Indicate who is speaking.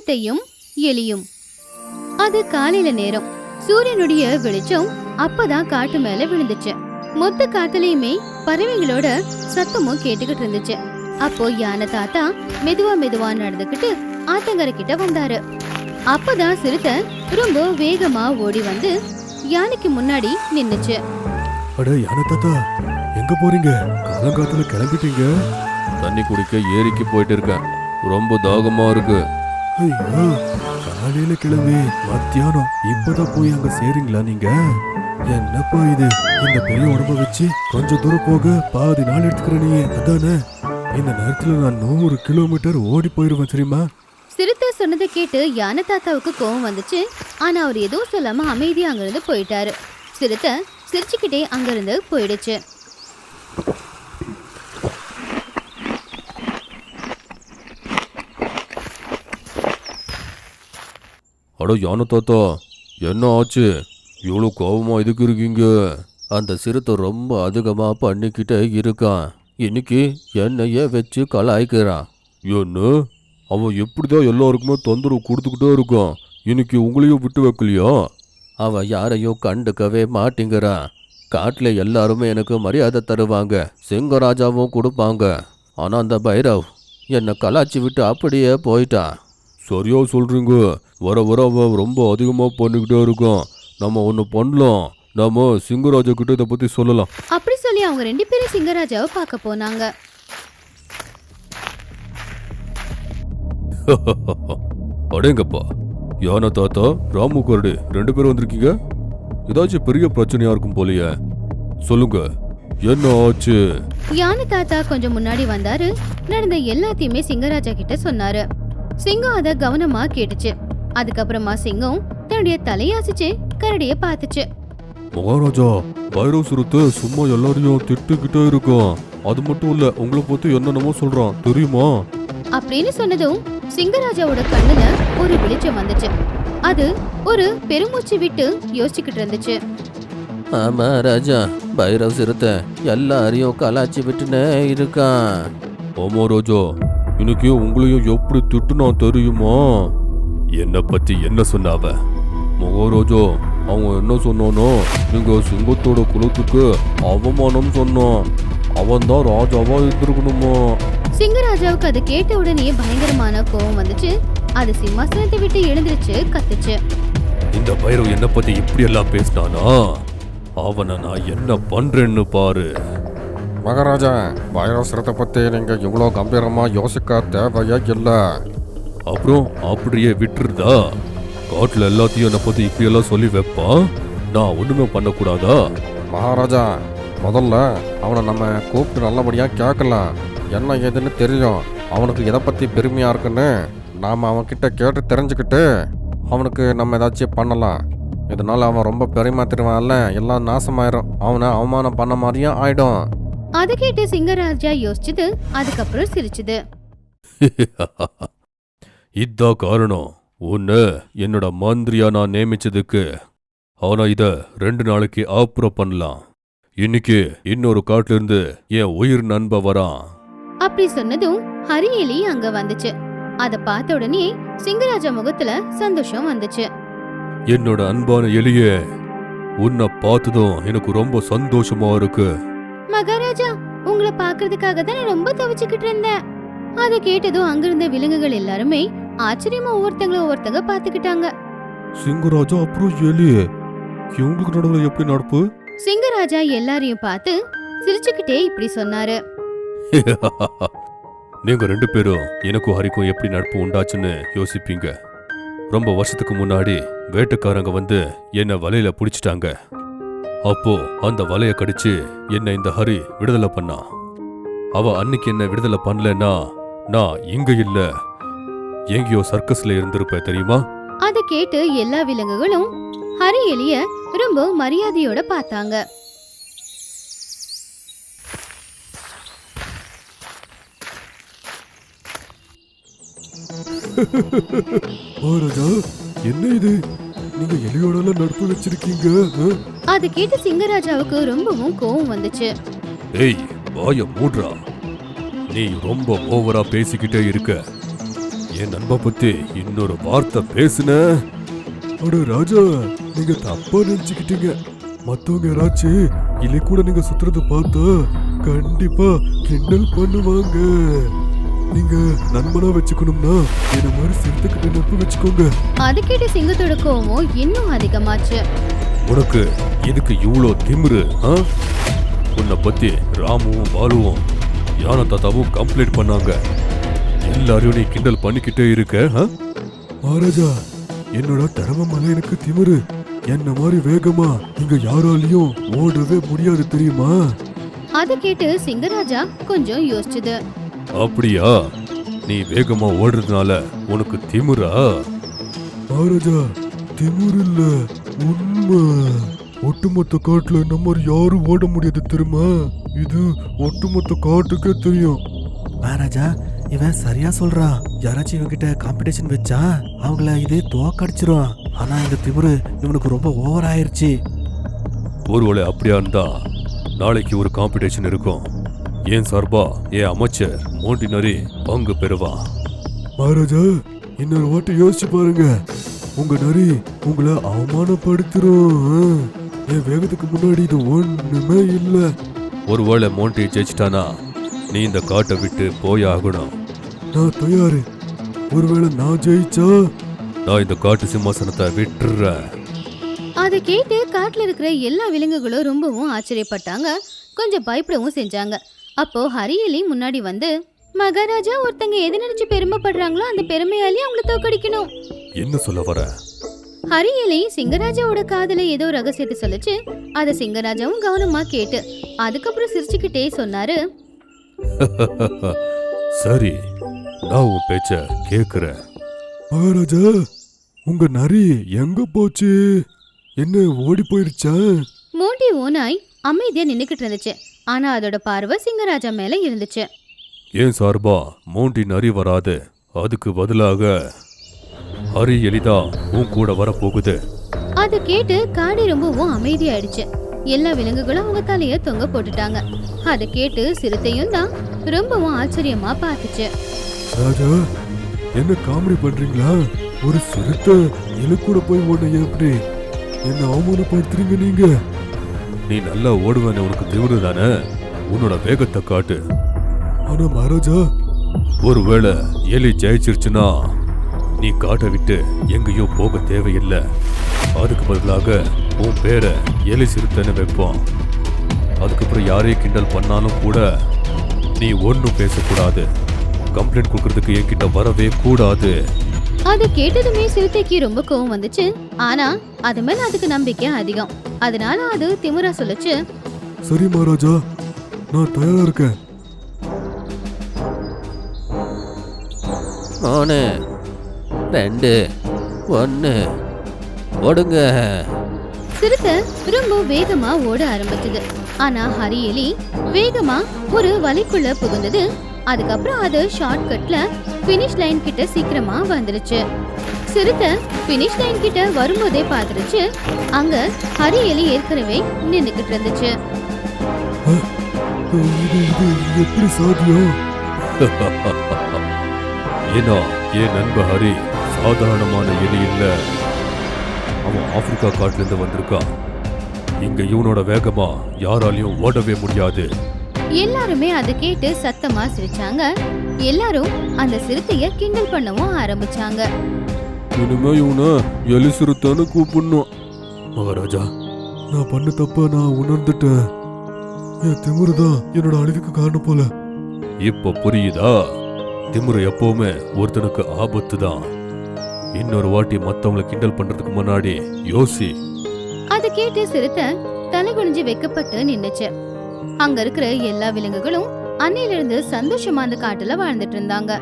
Speaker 1: சிறுத்தையும் எலியும். அது காலையில நேரம். சூரியனுடைய வெளிச்சம் அப்பதான் காட்டு மேல விழுந்துச்சு. மொத்த காட்டுலயுமே பறவைகளோட சத்தமும் கேட்டுக்கிட்டு இருந்துச்சு. அப்போ யானை தாத்தா மெதுவா மெதுவா நடந்துகிட்டு ஆத்தங்கரை கிட்ட வந்தாரு. அப்பதான் சிறுத்தை ரொம்ப வேகமா ஓடி வந்து யானைக்கு முன்னாடி நின்னுச்சு.
Speaker 2: அட யானை தாத்தா, எங்க போறீங்க? காலங்காத்துல கிளம்பிட்டீங்க?
Speaker 3: தண்ணி குடிக்க ஏரிக்கு போயிட்டு இருக்கேன். ரொம்ப தாகமா இருக்கு.
Speaker 2: ஐயோ, காலையில கிளம்பி மத்தியானம் இப்பதான் போய் அங்க சேரீங்களா நீங்க? என்னப்பா இது, இந்த பெரிய உடம்ப வச்சு கொஞ்சம் தூரம் போக பாதி நாள் எடுத்துக்கிற நீ அதானே? இந்த நேரத்துல நான் 100 கிலோமீட்டர் ஓடி போயிருவேன் தெரியுமா?
Speaker 1: சிறுத்தை சொன்னதை கேட்டு யானை தாத்தாவுக்கு கோவம் வந்துச்சு. ஆனா அவர் எதுவும் சொல்லாம அமைதியா அங்கிருந்து போயிட்டாரு. சிறுத்தை சிரிச்சுக்கிட்டே அங்கிருந்து போயிடுச்சு.
Speaker 3: அட யானை தாத்தா, என்ன ஆச்சு? இவ்வளோ கோபமா எதுக்கு இருக்கீங்க? அந்த சிறுத்தை ரொம்ப அதிகமா பண்ணிக்கிட்டே இருக்கான். இன்னைக்கு என்னையே வச்சு கலாய்க்கிறான். என்ன, அவன் எப்படிதான் எல்லாருக்குமே தொந்தரவு கொடுத்துக்கிட்டே இருக்கான். இன்னைக்கு உங்களையும் விட்டு வைக்கலையா? அவன் யாரையும் கண்டுக்கவே மாட்டேங்கிறான். காட்டில் எல்லாருமே எனக்கு மரியாதை தருவாங்க, சிங்கராஜாவும் கொடுப்பாங்க. ஆனால் அந்த பைரவ் என்னை கலாச்சி விட்டு அப்படியே போயிட்டான். சரியா சொல்றீங்க. வர வர அவன் ரொம்ப அதிகமாக பண்ணிக்கிட்டே இருக்கான். நம்ம ஒன்று பண்ணலாம், நாம சிங்கராஜா கிட்ட இதை பற்றி சொல்லலாம்.
Speaker 1: அப்படி சொல்லி அவங்க 2 பேரும் சிங்கராஜாவை பார்க்க போனாங்க.
Speaker 3: அடேங்கப்பா, யானை தாத்தா, ராமு கரடி 2 பேரும் வந்திருக்கீங்க. ஏதாச்சும் பெரிய பிரச்சனையா இருக்கும் போலயே. சொல்லுங்க, என்ன ஆச்சு?
Speaker 1: யானை தாத்தா கொஞ்சம் முன்னாடி வந்தாரு. நடந்த எல்லாத்தையுமே சிங்கராஜா கிட்ட சொன்னாரு. சிங்கம் அத கவனமா கேட்டுச்சு. அதுக்கப்புறமா சிங்கம் தன்னுடைய தலையாசிச்சு கரடிய பார்த்துச்சு.
Speaker 3: மகாராஜா, பைரவ் சிறுத்தை சும்மா எல்லாரையும் திட்டுக்கிட்டே இருக்கான். அது மட்டும் இல்ல, உங்களை பத்தி என்னென்னமோ சொல்றான் தெரியுமா?
Speaker 1: அப்படின்னு சொன்னதும் சிங்கராஜாவோட கண்ணுல ஒரு வெளிச்சம் வந்துச்சு. அது ஒரு பெருமூச்சு விட்டு யோசிச்சுக்கிட்டு இருந்துச்சு.
Speaker 3: ஆமா ராஜா, பைரவ் சிறுத்தை எல்லாரையும் கலாச்சி விட்டுனே இருக்கான். ஆமா ராஜா, இன்னைக்கு உங்களையும் எப்படி திட்டுனா தெரியுமா? என்னை பத்தி என்ன சொன்னாவ? மகாராஜா, அவங்க என்ன சொன்னானோ, நீங்க சிங்கத்தோட குலத்துக்கு அவமானம் சொன்னான். அவன் தான் ராஜாவா இருந்திருக்கணுமா?
Speaker 1: சிங்கராஜாவுக்கு அதை கேட்ட உடனே பயங்கரமான கோவம் வந்துச்சு. அது சிம்மாசனத்தை விட்டு எழுந்திருச்சு கத்துச்சு.
Speaker 3: இந்த பைரவ் என்ன பத்தி இப்படி எல்லாம் பேசினானா? அவனை நான் என்ன பண்றேன்னு பாரு.
Speaker 4: மகாராஜா, பைரவ் சிறுத்தை பத்தி நீங்க இவ்வளோ கம்பீரமா யோசிக்க தேவையே இல்லை.
Speaker 3: அப்புறம் அப்படியே விட்டுருதா? காட்டுல எல்லாத்தையும் என்னை பத்தி இப்படியெல்லாம் சொல்லி வைப்பான். நான் ஒண்ணுமே பண்ணக்கூடாதா?
Speaker 4: மகாராஜா, முதல்ல அவனை நம்ம கூப்பிட்டு நல்லபடியாக கேட்கலாம். என்ன ஏதுன்னு தெரியும். அவனுக்கு எதை பற்றி பெருமையாக இருக்குன்னு நாம் அவன்கிட்ட கேட்டு தெரிஞ்சுக்கிட்டு அவனுக்கு நம்ம ஏதாச்சும் பண்ணலாம். இதனால அவன் ரொம்ப பெருமை தெரிவான்ல, எல்லாம் நாசமாயிரும். அவனை அவமானம் பண்ண மாதிரியும் ஆயிடும்.
Speaker 1: அதை கேட்டு சிங்கராஜா யோசிச்சுது. அதுக்கப்புறம் சிரிச்சுது.
Speaker 3: இதான் காரணம் உன்னை என்னோட மந்திரியா நான் நியமிச்சதுக்கு. ஆனா இத 2 நாளைக்கு அப்புறம் பண்ணலாம். இன்னைக்கு இன்னொரு காட்டுல இருந்து என் உயிர் நண்ப வரான்.
Speaker 1: அப்படி சொன்னதும் ஹரியலி அங்க வந்துச்சு. அத பார்த்த உடனே சிங்கராஜா முகத்துல சந்தோஷம் வந்துச்சு.
Speaker 3: என்னோட அன்பான எலியே, உன்னை பார்த்ததும் எனக்கு ரொம்ப சந்தோஷமா இருக்கு.
Speaker 1: மகாராஜா, உங்களை பாக்குறதுக்காக தான் நான் ரொம்ப தவிச்சுக்கிட்டு இருந்தேன். அதை கேட்டதும் அங்கிருந்த விலங்குகள் எல்லாருமே ஆச்சரியமா ஒவ்வொருத்தங்க பாத்துக்கிட்டாங்க.
Speaker 3: சிங்கராஜா அப்புறம் எலி, இவங்களுக்கு நடுவில் எப்படி நடப்பு?
Speaker 1: சிங்கராஜா எல்லாரையும் பார்த்து சிரிச்சுக்கிட்டே இப்படி சொன்னாரு.
Speaker 3: நீங்க 2 பேரும் எனக்கும் ஹரிக்கும் எப்படி நட்பு உண்டாச்சுன்னு யோசிப்பீங்க. ரொம்ப வருஷத்துக்கு முன்னாடி வேட்டைக்காரங்க வந்து என்னை வலையில பிடிச்சிட்டாங்க. அப்போ அந்த வலைய கடிச்சு என்னை இந்த ஹரி விடுதலை பண்ணா. அவ அன்னைக்கு என்ன விடுதலை பண்ணலன்னா நான் இங்க இல்ல, எங்கேயோ சர்க்கஸ்ல இருந்திருப்ப தெரியுமா?
Speaker 1: அதை கேட்டு எல்லா விலங்குகளும் ஹரி எலிய ரொம்ப மரியாதையோட பார்த்தாங்க.
Speaker 2: மகாராஜா, என்ன இது? நீங்க எலியோட நட்பு வச்சிருக்கீங்க?
Speaker 1: அதை கேட்டு சிங்கராஜாவுக்கு ரொம்பவும் கோவம் வந்துச்சு.
Speaker 3: ஏய், வாய மூடுறா. நீ ரொம்ப ஓவரா பேசிக்கிட்டே இருக்க. என் நண்ப பத்தி இன்னொரு வார்த்தை பேசுன.
Speaker 2: அட ராஜா, நீங்க தப்பா நினைச்சுக்கிட்டீங்க. மத்தவங்க யாராச்சும் இல்லை கூட நீங்க சுத்துறத பார்த்தா கண்டிப்பா கிண்டல் பண்ணுவாங்க. நீங்க நண்பனா வச்சுக்கணும்னா என்ன மாதிரி சிறுத்தைக்கிட்ட நட்பு வச்சுக்கோங்க.
Speaker 1: அது கேட்டு சிங்கத்தோட கோவம் இன்னும் அதிகமாச்சு.
Speaker 3: உனக்கு எதுக்கு இவ்வளோ திமிரு? உன்னை பத்தி ராமுவும் பாலுவும் யானை தாத்தாவும் கம்ப்ளைண்ட் பண்ணாங்க. எல்லாரையும் நீ கிண்டல் பண்ணிக்கிட்டே இருக்க.
Speaker 2: மகாராஜா, என்னோட திறமை மேல எனக்கு திமிரு. என்ன மாதிரி வேகமா இங்க யாராலையும் ஓடவே முடியாது தெரியுமா?
Speaker 1: அது கேட்டு சிங்கராஜா கொஞ்சம் யோசிச்சுது.
Speaker 3: அப்படியா? நீ வேகமா ஓடுறதுனால உனக்கு திமிரா?
Speaker 2: மகாராஜா, திமிரு இல்ல, உண்மை. ஒட்டுமொத்த காட்டுல இந்த மாதிரி யாரும் ஓட முடியாது தெரியுமா? இது ஒட்டுமொத்த காட்டுக்கே தெரியும்.
Speaker 5: மகாராஜா, இவன் சரியா சொல்றான். யாராச்சும் இவன்கிட்ட காம்படிஷன் வச்சா அவங்கள இதே தோக்கடிச்சிரும். ஆனா இந்த திமிரு இவனுக்கு ரொம்ப ஓவர் ஆயிருச்சு.
Speaker 3: ஒருவேளை அப்படியா இருந்தா நாளைக்கு ஒரு காம்படிஷன் இருக்கும். ஏன் சார்பா என் அமைச்சர் மோண்டினரி பங்கு பெறுவா.
Speaker 2: மகாராஜா, இன்னொரு வாட்டி யோசிச்சு பாருங்க. உங்க நரி உங்களை அவமானப்படுத்துறோம். என் வேகத்துக்கு முன்னாடி இது ஒண்ணுமே இல்ல.
Speaker 3: ஒருவேளை மோண்டி ஜெயிச்சிட்டானா நீ இந்த காட்டை விட்டு போயாகணும்.
Speaker 2: நான் தயாரு. ஒருவேளை நான் ஜெயிச்சா
Speaker 3: நான் இந்த காட்டு சிம்மாசனத்தை விட்டுறேன்.
Speaker 1: அதை கேட்டு காட்டுல இருக்கிற எல்லா விலங்குகளும் ரொம்பவும் ஆச்சரியப்பட்டாங்க, கொஞ்சம் பயப்படவும் செஞ்சாங்க. அப்போ ஹரியலி முன்னாடி வந்து, மகாராஜா ஒருத்தங்க எது நினைச்சு பெருமைப்படுறாங்களோ அந்த பெருமையாலே அவங்கள தோக்கடிக்கணும்.
Speaker 3: என்ன சொல்ல வர?
Speaker 1: ஹரியலி சிங்கராஜாவோட காதுல ஏதோ ரகசியத்தை சொல்லுச்சு. அத சிங்கராஜாவும் கவனமா கேட்டு அதுக்கப்புறம் சிரிச்சுக்கிட்டே சொன்னாரு,
Speaker 3: சரி, நான் உன் பேச்ச கேக்குறேன்.
Speaker 2: மகாராஜா, உங்க நரி எங்க போச்சு? என்ன ஓடி போயிருச்சா?
Speaker 1: மோண்டி ஓனாய் அமைதியா நின்னுக்கிட்டு இருந்துச்சு. ஆனா அதோட பார்வை சிங்கராஜா மேல இருந்துச்சு.
Speaker 3: ஏன் சார்பா மோண்டி நரி வராது, அதுக்கு பதிலாக ஹரி எலிதா உன் கூட வரப்போகுது.
Speaker 1: அது கேட்டு காடி ரொம்பவும் அமைதியாயிடுச்சு. எல்லா விலங்குகளும் அவங்க தலைய தொங்க போட்டுட்டாங்க. அதை கேட்டு சிறுத்தையும் தான் ரொம்பவும் ஆச்சரியமா பார்த்துச்சு.
Speaker 2: ராஜா, என்ன காமெடி பண்றீங்களா? ஒரு சிறுத்தை எலி கூட போய் ஓட எப்படி? என்ன அவமானப்படுத்துறீங்க நீங்க?
Speaker 3: நீ நல்லா ஓடுவேன்னு உனக்கு திமிரு தானே? உன்னோட வேகத்தை காட்டு.
Speaker 2: ஆனா மகாராஜா,
Speaker 3: ஒருவேளை எலி ஜெயிச்சிருச்சுன்னா நீ காட்டை விட்டு எங்கேயோ போக தேவையில்லை. அதுக்கு பதிலாக உன் பேரை எலி சிறுத்தைன்னு வைப்போம். அதுக்கப்புறம் யாரையும் கிண்டல் பண்ணாலும் கூட நீ ஒன்றும் பேசக்கூடாது. கம்ப்ளைண்ட் கொடுக்கறதுக்கு என்கிட்ட வரவே கூடாது.
Speaker 1: அது கேட்டதுமே சிறுத்தைக்கு ரொம்ப கோவம் வந்துச்சு. ஆனா அது மேல அதுக்கு நம்பிக்கை அதிகம். அதனால அது திமிரா சொல்லுச்சு,
Speaker 2: சரி மகாராஜா, நான் தயாரா இருக்கேன்.
Speaker 3: 3, 2, 1 ஓடுங்க.
Speaker 1: சிறுத்தை ரொம்ப வேகமா ஓட ஆரம்பிச்சது. ஆனா ஹரியலி வேகமா ஒரு வலைக்குள்ள புகுந்தது. அதுக்கப்புறம் அது ஷார்ட்கட்ல ஃபினிஷ் லைன் கிட்ட சீக்கிரமா வந்துருச்சு. சிறுத்தை ஃபினிஷ் லைன் கிட்ட வரும்போதே பார்த்துருச்சு, அங்க ஹரியலி ஏற்கனவே நின்னுக்கிட்டு இருந்துச்சு.
Speaker 2: இது எப்படி சாத்தியம்?
Speaker 3: ஏன்னா என் நண்ப ஹரி சாதாரணமான எலி இல்ல. அவன் ஆப்பிரிக்கா காட்டுல இருந்து வந்திருக்கான். இங்க இவனோட வேகமா யாராலையும் ஓடவே முடியாது.
Speaker 1: எல்லாருமே அதை கேட்டு சத்தமா சிரிச்சாங்க. எல்லாரும் அந்த சிறுத்தைய கிண்டல் பண்ணவும் ஆரம்பிச்சாங்க.
Speaker 3: இனிமே இவனை எலி சிறுத்தைன்னு கூப்பிடணும்.
Speaker 2: மகாராஜா, நான் பண்ண தப்ப நான் உணர்ந்துட்டேன். என் திமிரு தான் என்னோட அழிவுக்கு காரணம் போல.
Speaker 3: இப்ப புரியுதா? திமிரு எப்பவுமே ஒருத்தனுக்கு ஆபத்து தான். இன்னொரு வாட்டி மத்தவங்களை கிண்டல் பண்றதுக்கு முன்னாடி யோசி.
Speaker 1: அதை கேட்டு சிறுத்தை தலை குனிஞ்சு வெக்கப்பட்டு நின்னுச்சு. அங்க இருக்கிற எல்லா விலங்குகளும் அன்னையில இருந்து சந்தோஷமா அந்த காட்டுல வாழ்ந்துட்டு இருந்தாங்க.